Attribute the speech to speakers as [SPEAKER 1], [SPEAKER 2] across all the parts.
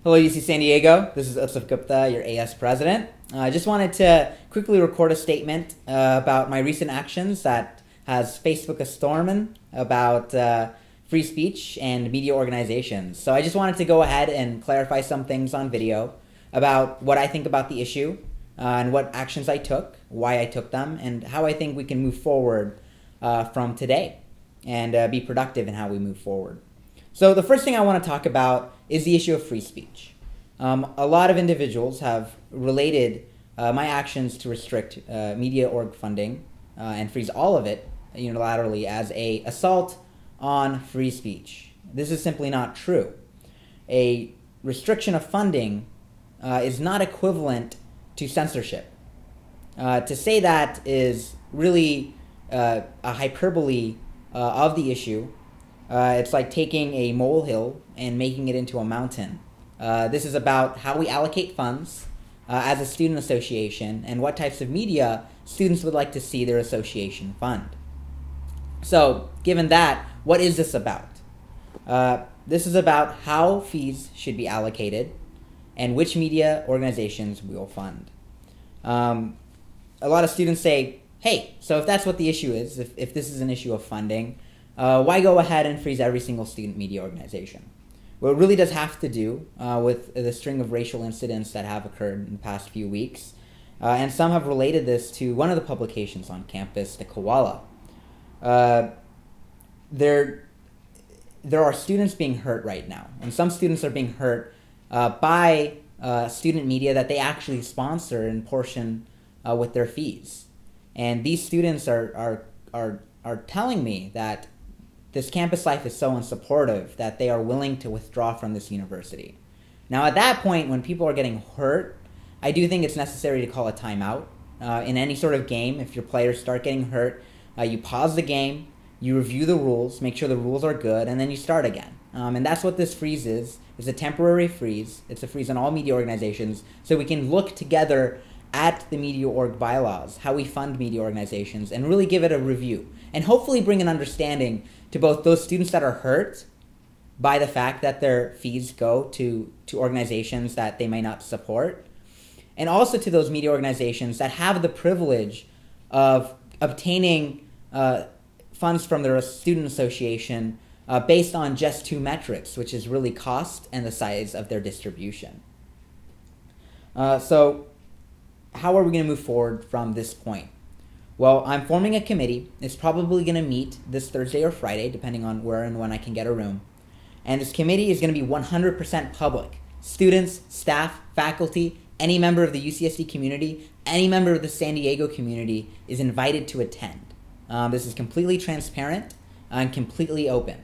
[SPEAKER 1] Hello, UC San Diego. This is Utsav, your AS president. I just wanted to quickly record a statement about my recent actions that has Facebook a storming about free speech and media organizations. So I just wanted to go ahead and clarify some things on video about what I think about the issue and what actions I took, why I took them, and how I think we can move forward from today and be productive in how we move forward. So the first thing I want to talk about is the issue of free speech. A lot of individuals have related my actions to restrict media org funding and freeze all of it unilaterally as an assault on free speech. This is simply not true. A restriction of funding is not equivalent to censorship. To say that is really a hyperbole of the issue. It's like taking a molehill and making it into a mountain. This is about how we allocate funds as a student association and what types of media students would like to see their association fund. So, given that, what is this about? This is about how fees should be allocated and which media organizations we will fund. A lot of students say, hey, so if that's what the issue is, if this is an issue of funding, why go ahead and freeze every single student media organization? Well, it really does have to do with the string of racial incidents that have occurred in the past few weeks. And some have related this to one of the publications on campus, the Koala. There are students being hurt right now. And some students are being hurt by student media that they actually sponsor and portion with their fees. And these students are telling me that this campus life is so unsupportive that they are willing to withdraw from this university. Now, at that point, when people are getting hurt, I do think it's necessary to call a timeout. In any sort of game, if your players start getting hurt, you pause the game, you review the rules, make sure the rules are good, and then you start again. And that's what this freeze is. It's a temporary freeze. It's a freeze on all media organizations, so we can look together at the media org bylaws, how we fund media organizations, and really give it a review. And hopefully bring an understanding to both those students that are hurt by the fact that their fees go to organizations that they may not support, and also to those media organizations that have the privilege of obtaining funds from their student association based on just two metrics, which is really cost and the size of their distribution. So how are we going to move forward from this point? Well, I'm forming a committee. It's probably going to meet this Thursday or Friday, depending on where and when I can get a room. And this committee is going to be 100% public. Students, staff, faculty, any member of the UCSD community, any member of the San Diego community is invited to attend. This is completely transparent and completely open.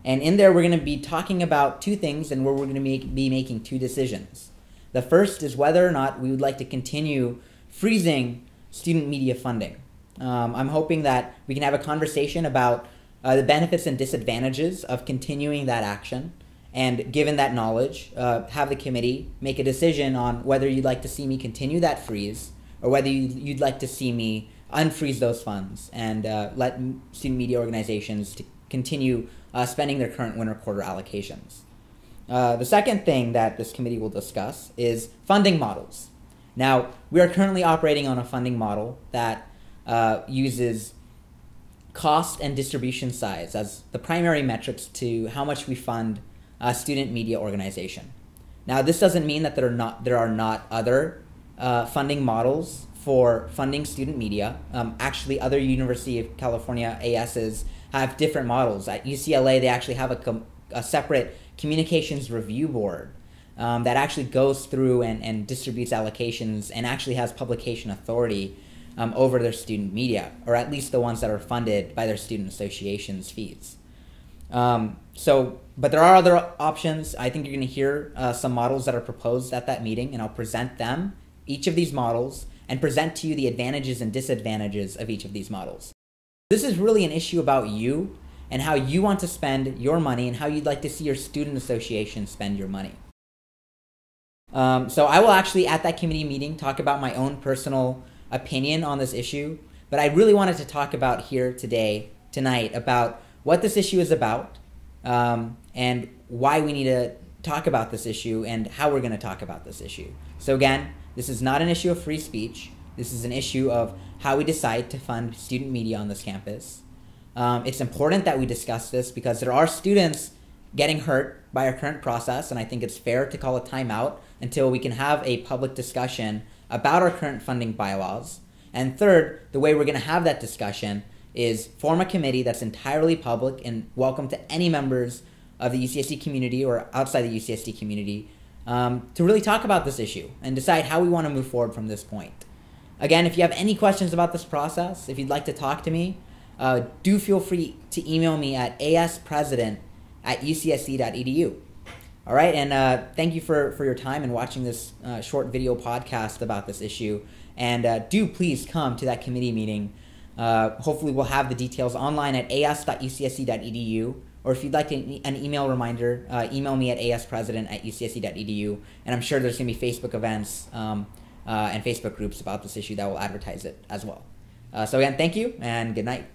[SPEAKER 1] And in there, we're going to be talking about two things and where we're going to be making two decisions. The first is whether or not we would like to continue freezing student media funding. I'm hoping that we can have a conversation about the benefits and disadvantages of continuing that action, and given that knowledge, have the committee make a decision on whether you'd like to see me continue that freeze or whether you'd like to see me unfreeze those funds and let student media organizations to continue spending their current winter quarter allocations. The second thing that this committee will discuss is funding models. Now, we are currently operating on a funding model that uses cost and distribution size as the primary metrics to how much we fund a student media organization. Now, this doesn't mean that there are not other funding models for funding student media. Actually, other University of California ASs have different models. At UCLA, they actually have a separate communications review board that actually goes through and distributes allocations and actually has publication authority over their student media, or at least the ones that are funded by their student association's fees. But there are other options. I think you're going to hear some models that are proposed at that meeting, and I'll present them, each of these models, and present to you the advantages and disadvantages of each of these models. This is really an issue about you and how you want to spend your money and how you'd like to see your student association spend your money. So I will actually, at that committee meeting, talk about my own personal opinion on this issue, but I really wanted to talk about here tonight, about what this issue is about, and why we need to talk about this issue and how we're going to talk about this issue. So again, this is not an issue of free speech. This is an issue of how we decide to fund student media on this campus. It's important that we discuss this because there are students getting hurt by our current process, and I think it's fair to call a timeout until we can have a public discussion about our current funding bylaws. And third, the way we're going to have that discussion is form a committee that's entirely public and welcome to any members of the UCSD community or outside the UCSD community to really talk about this issue and decide how we want to move forward from this point. Again, if you have any questions about this process, if you'd like to talk to me, do feel free to email me at aspresident@ucsc.edu. All right, and thank you for your time and watching this short video podcast about this issue. And do please come to that committee meeting. Hopefully we'll have the details online at as.ucsc.edu. Or if you'd like an email reminder, email me at aspresident@ucsc.edu. And I'm sure there's going to be Facebook events and Facebook groups about this issue that will advertise it as well. So again, thank you and good night.